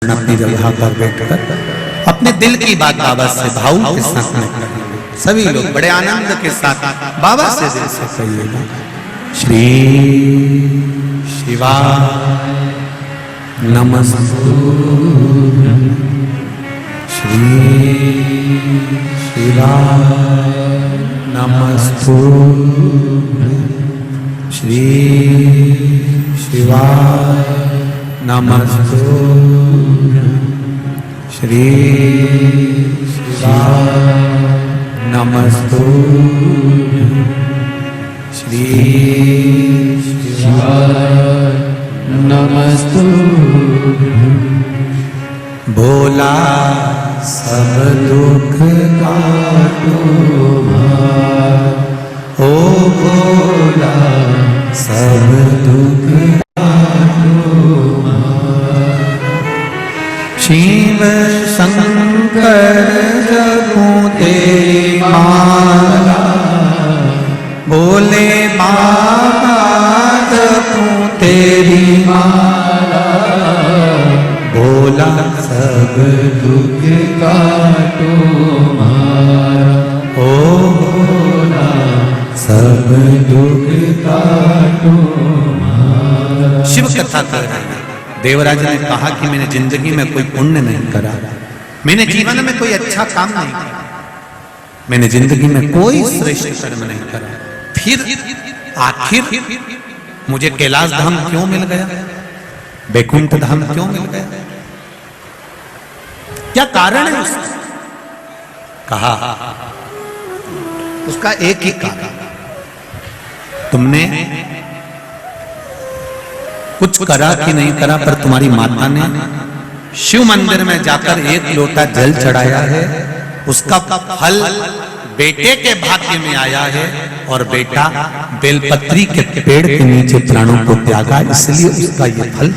अपनी जगह पर बैठकर अपने दिल की बात बाबा से भाव के साथ में करेंगे। सभी लोग बड़े आनंद के साथ बाबा से दिल से कहिएगा, श्री शिवाय नमस्तुभ्यं, श्री शिवाय नमस्तुभ्यं, श्री शिवाय नमस्तुभ्यं, श्री शिवाय नमस्तुभ्यं, श्री शिवाय नमस्तुभ्यं। भोला सब दुख काटो भार, ओ भोला सब दुख शिव शंकर जपूं तेरी माला, भोले बाबा जपूं तेरी माला, भोला सब दुख काटो मारा, ओ भोला सब दुख काटो मारा। शिव कथा कर रहे हैं। देवराज ने कहा कि मैंने जिंदगी में कोई पुण्य नहीं करा, मैंने जीवन में कोई अच्छा काम नहीं किया, मैंने जिंदगी में कोई श्रेष्ठ कर्म नहीं करा, फिर आखिर मुझे कैलाश धाम क्यों मिल गया, बैकुंठ धाम क्यों मिल गया, क्या कारण है उसका? कहा उसका एक ही कारण, तुमने कुछ करा कि नहीं करा, पर तुम्हारी माता ने शिव मंदिर में जाकर एक लोटा जल चढ़ाया है, उसका फल बेटे के भाग्य में आया है, और बेटा बेलपत्री के पेड़ के नीचे प्राणों को त्यागा, इसलिए उसका ये फल।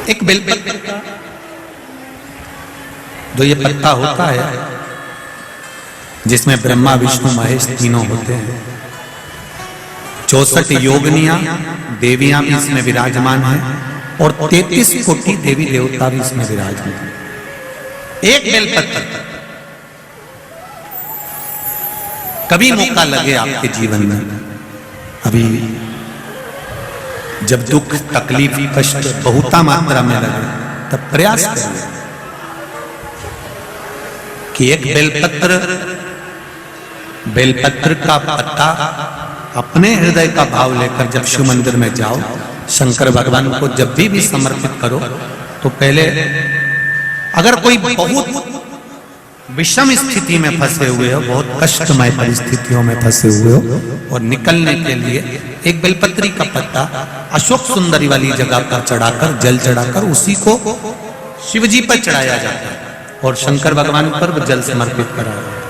एक बेलपत्र का जो ये पत्ता होता है, जिसमें ब्रह्मा विष्णु महेश तीनों होते हैं, 64 योगिनियां देवियां भी इसमें विराजमान हैं, और 33 कोटि देवी देवता भी इसमें विराजमान हैं। एक बेलपत्र, कभी मौका लगे आपके जीवन में, अभी जब दुख तकलीफ कष्ट बहुता मात्रा में लगे, तब प्रयास करिए कि एक बेलपत्र का पत्ता अपने हृदय का भाव लेकर जब शिव मंदिर में जाओ, शंकर भगवान को जब भी समर्पित करो, तो पहले अगर कोई बहुत विषम स्थिति में फंसे हुए हो, बहुत कष्टमय परिस्थितियों में फंसे हुए हो, और निकलने के लिए एक बेलपत्री का पत्ता अशोक सुंदरी वाली जगह पर चढ़ाकर, जल चढ़ाकर उसी को शिव जी पर चढ़ाया जाता है, और शंकर भगवान पर वो जल समर्पित करा जाता है।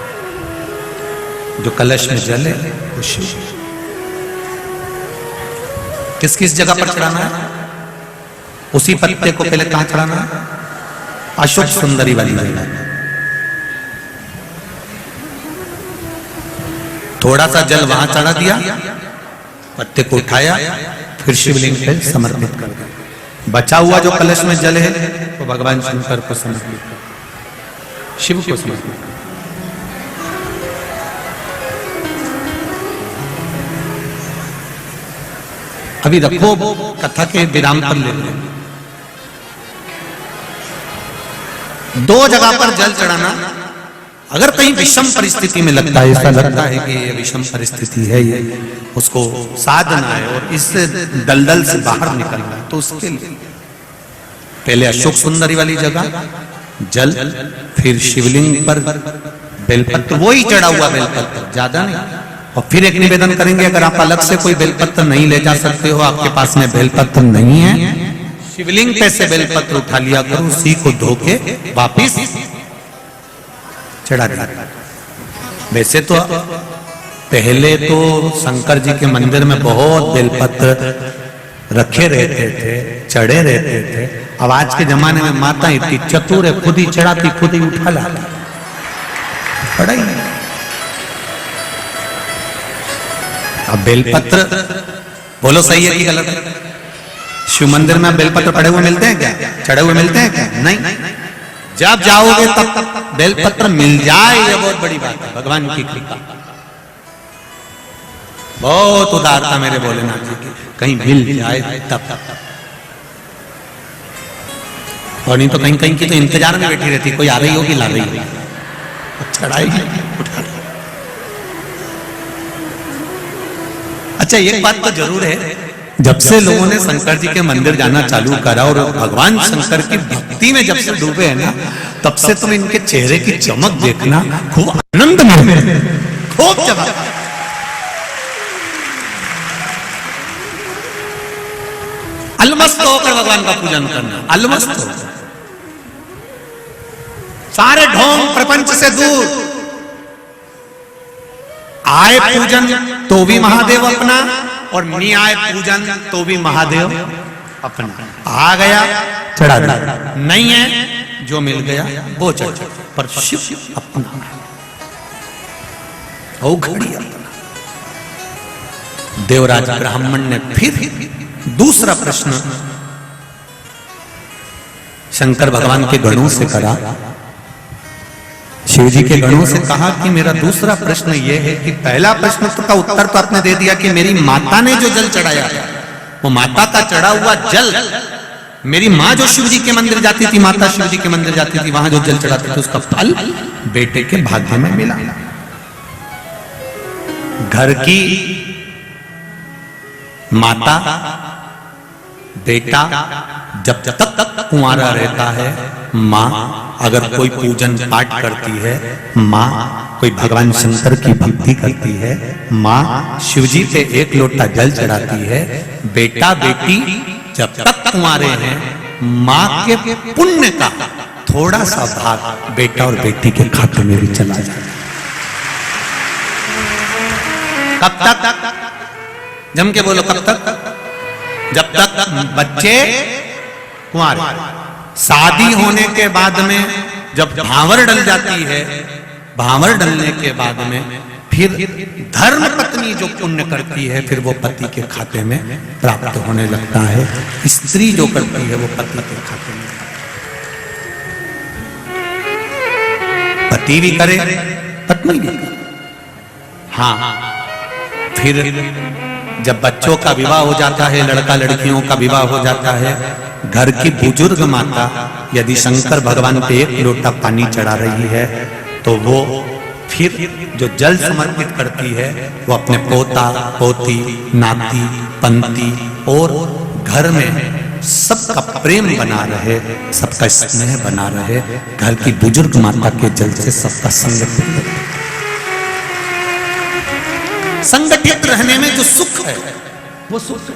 जो कलश में जल है वो शिव। किस किस जगह पर चढ़ाना है? उसी पत्ते को पहले कहां चढ़ाना है? अशोक सुंदरी वाली जगह। थोड़ा सा जल वहां चढ़ा दिया, पत्ते को उठाया, फिर शिवलिंग पे समर्पित कर दिया। बचा हुआ जो कलश में जल है वो भगवान शंकर को समर्पित कर, शिव को समर्पित कर। अभी रखो, कथा के विराम पर ले लो। 2 जगह पर जल चढ़ाना, अगर कहीं विषम परिस्थिति में लगता है, ऐसा लगता है कि ये विषम परिस्थिति है, ये उसको साधना है और इस दलदल से बाहर निकलना है, तो उसके लिए पहले अशोक सुंदरी वाली जगह जल, फिर शिवलिंग पर बेलपत्र, वही चढ़ा हुआ बेलपत्र, ज्यादा नहीं, और फिर एक निवेदन करेंगे, अगर आप अलग से कोई बेलपत्र नहीं ले जा सकते हो, आपके पास में बेलपत्र नहीं है, शिवलिंग पे से बेलपत्र उठा लिया करो, उसी को धो के वापिस चढ़ा दिया। वैसे तो पहले तो शंकर जी के मंदिर में बहुत बेलपत्र रखे रहते थे, चढ़े रहते थे। अब आज के जमाने में माता इतनी चतुर है, खुद ही चढ़ाती, खुद ही उठा लाती, पड़ा ही नहीं। अब बेलपत्र बोलो सही है कि गलत है? शिव मंदिर में बेलपत्र पड़े हुए मिलते हैं क्या? चढ़े हुए मिलते हैं क्या? नहीं। जब जाओगे तब बेलपत्र मिल जाए, ये बहुत बड़ी बात है, भगवान की कृपा। बहुत उदारता मेरे भोलेनाथ जी की, कहीं मिल जाए तब। और नहीं तो कहीं कहीं की तो इंतजार में बैठी रहती, कोई आ रही होगी, ला रही होगी, चढ़ाएगी, उठा। अच्छा, एक बात तो जरूर है, जब से लोगों ने शंकर जी के मंदिर जाना चालू करा और भगवान शंकर की भक्ति में जब से डूबे हैं ना, तब से तुम इनके चेहरे की चमक देखना, खूब आनंद में, खूब चमक। अलमस्त होकर भगवान का पूजन करना, अलमस्त हो, सारे ढोंग प्रपंच से दूर। आए पूजन तो भी महादेव अपना, और नहीं आए पूजन तो भी महादेव अपना। आ गया चढ़ा दिया, नहीं है जो मिल गया वो चढ़, पर शिव अपना, ओ घड़ी अपना। देवराज ब्राह्मण ने फिर दूसरा प्रश्न शंकर भगवान के गणों से करा। शिव जी के गणों से कहा कि मेरा दूसरा प्रश्न यह है कि पहला प्रश्न का उत्तर तो आपने दे दिया कि मेरी माता ने जो जल चढ़ाया, वो माता का चढ़ा हुआ जल, मेरी माँ जो शिव जी के मंदिर जाती थी, माता शिव जी के मंदिर जाती थी, वहां जो जल चढ़ाती थी, उसका फल बेटे के भाग्य में मिला। घर की माता बेटा जब तक कुंवारा रहता है, माँ अगर कोई पूजन पाठ करती है, माँ कोई भगवान शंकर की भक्ति करती है, माँ शिवजी पे एक लोटा जल चढ़ाती है, बेटा बेटी जब तक कुंवारे हैं, माँ के पुण्य का थोड़ा सा भाग बेटा और बेटी के खाते में भी चला जाता है। कब तक? जम के बोलो, कब तक? जब तक बच्चे कुंवारे। शादी होने के बाद में जब भांवर डल जाती है, भांवर डलने के बाद में फिर धर्म पत्नी जो पुण्य करती है, फिर वो पति के खाते में प्राप्त होने लगता है। स्त्री जो करती है वो पति के खाते में, पति भी करे पत्नी भी करे। हाँ, फिर जब बच्चों का विवाह हो जाता है, लड़का लड़कियों का विवाह हो जाता है, घर की बुजुर्ग माता यदि शंकर भगवान पे एक लोटा पानी चढ़ा रही है, तो वो फिर जो जल समर्पित करती है, वो अपने पोता पोती नाती पंती और घर में सबका प्रेम बना रहे, सबका स्नेह बना रहे, घर की बुजुर्ग माता के जल से सबका संगठित रहने में जो सुख है, वो सुख है।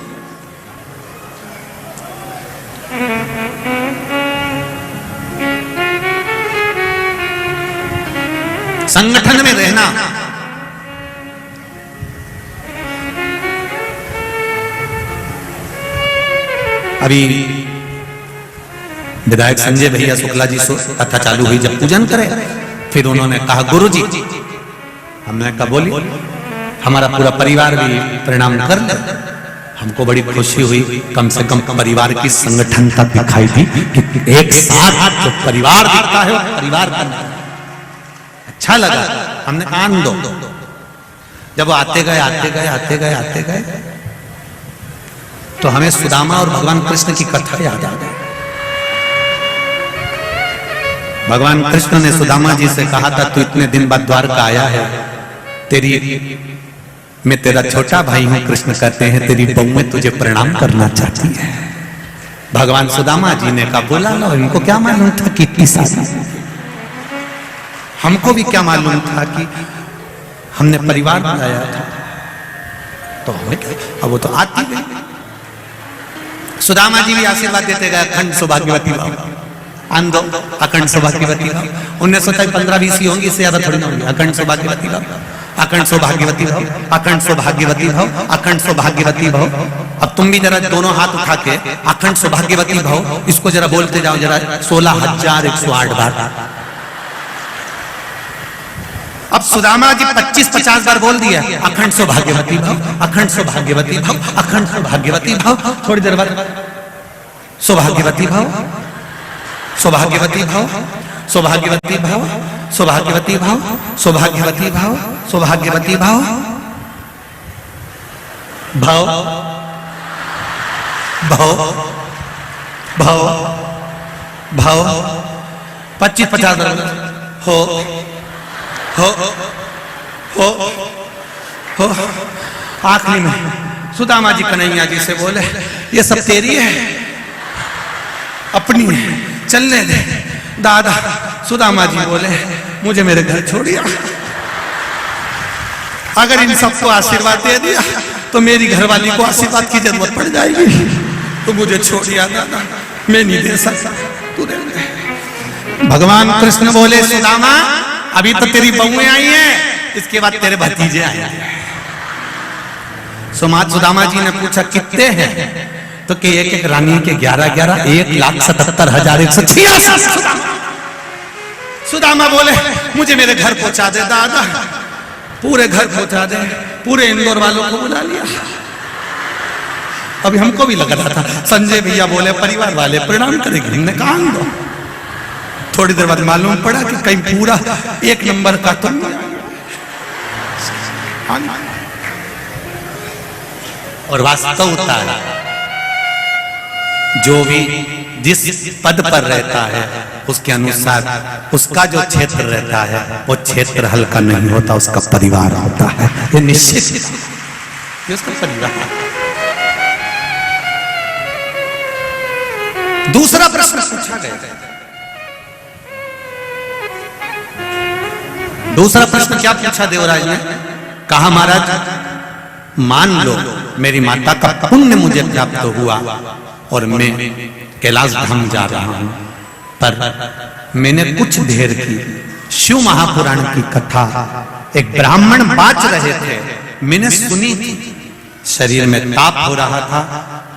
संगठन में रहना, अभी विधायक संजय भैया शुक्ला जी कथा चालू हुई, जब पूजन करे, फिर उन्होंने कहा गुरुजी, हमने कहा बोली, हमारा पूरा परिवार भी प्रणाम कर ले। हमको बड़ी खुशी हुई, कम से कम परिवार की संगठनता दिखाई दी कि एक साथ जो परिवार दिखता है, परिवार का अच्छा लगा। हमने आन दो, जब वो आते गए तो हमें सुदामा और भगवान कृष्ण की कथा याद आ गई। भगवान कृष्ण ने सुदामा जी से कहा था, तू इतने दिन बाद द्वारका आया है, मैं तेरा छोटा भाई हूं, कृष्ण कहते हैं, तेरी बहू तुझे प्रणाम करना चाहती है। भगवान सुदामा जी ने कहा, बोला लो, इनको क्या मालूम था कि इतनी सारी, हमको भी क्या मालूम था कि हमने परिवार बुलाया था, तो हमें अब वो तो आती गई। सुदामा जी भी आशीर्वाद देते गए, अखंड सौभाग्यवती भाव, आंदो अखंड सौभाग्यवती भाव। उनने सोचा 15-20 ही होंगी, इससे ज्यादा थोड़ी ना होंगी। अखंड सौभाग्यवती भाव, अखंड सौभाग्यवती भाव, अखंड सौभाग्यवती भाव, अखंड सौभाग्यवती भाव। अब तुम भी जरा दोनों हाथ उठा के अखंड सौभाग्यवती भाव इसको जरा बोलते जाओ, जरा 16,108 बार। अब सुदामा जी 25-50 बार बोल दिया अखंड सौभाग्यवती भाव, अखंड सौभाग्यवती भाव, अखंड सौभाग्यवती भाव। थोड़ी देर बाद सौभाग्यवती भाव, सौभाग्यवती भाव, सौभाग्यवती भाव, सौभाग्यवती भाव, सौभाग्यवती भाव, सौभाग्यवती भाव, भाव भाव भाव भाव। 25-50 बार हो हो हो। आखिरी में सुदामा जी कन्हैया जी से बोले, ये सब तेरी है, अपनी है, चलने दे। दादा सुदामा जी बोले, मुझे मेरे घर छोड़िए, अगर इन सबको आशीर्वाद दे दिया तो मेरी घरवाली को आशीर्वाद की जरूरत पड़ जाएगी, तो मुझे छोड़िया दादा, मैं नहीं दे सकता, तू दे दे। भगवान कृष्ण बोले, सुदामा अभी तो तेरी बहुएं आई हैं, इसके बाद तेरे भतीजे आएंगे। समाज सुदामा जी ने पूछा कितने हैं, तो कि एक एक रानी के 11-11, 1,77,186। सुदामा बोले, मुझे मेरे घर पहुंचा दे दादा, पूरे घर पहुंचा दे। पूरे इंदौर वालों को बुला लिया। अभी हमको भी लग रहा था, संजय भैया बोले परिवार वाले प्रणाम करेंगे, हमने कहा दो। थोड़ी देर बाद मालूम पड़ा कि कहीं पूरा 1 नंबर का तो और वास्तवता है, जो भी जिस पद पर रहता है उसके अनुसार उसका जो क्षेत्र रहता है वो क्षेत्र हल्का नहीं होता, उसका परिवार होता है, ये निश्चित है, उसका परिवार। दूसरा प्रश्न पूछा गया, दूसरा प्रश्न क्या पूछा देवराज ने? कहा महाराज मान लो मेरी माता का पुण्य मुझे प्राप्त हुआ और मैं कैलाश धाम जा रहा हूं, पर मैंने कुछ देर की शिव महापुराण की कथा एक ब्राह्मण बाच रहे थे, मैंने सुनी थी, शरीर में ताप हो रहा था,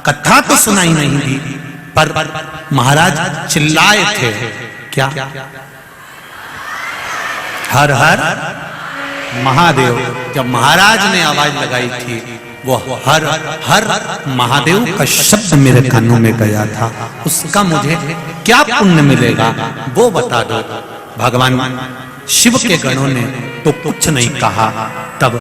कथा तो सुनाई नहीं दी, पर महाराज चिल्लाए थे क्या? हर हर महादेव। जब महाराज ने आवाज लगाई थी वो हर हर महादेव का शब्द मेरे कानों में गया था, उसका मुझे क्या पुण्य मिलेगा वो बता दो। भगवान शिव के गणों ने तो कुछ नहीं कहा, तब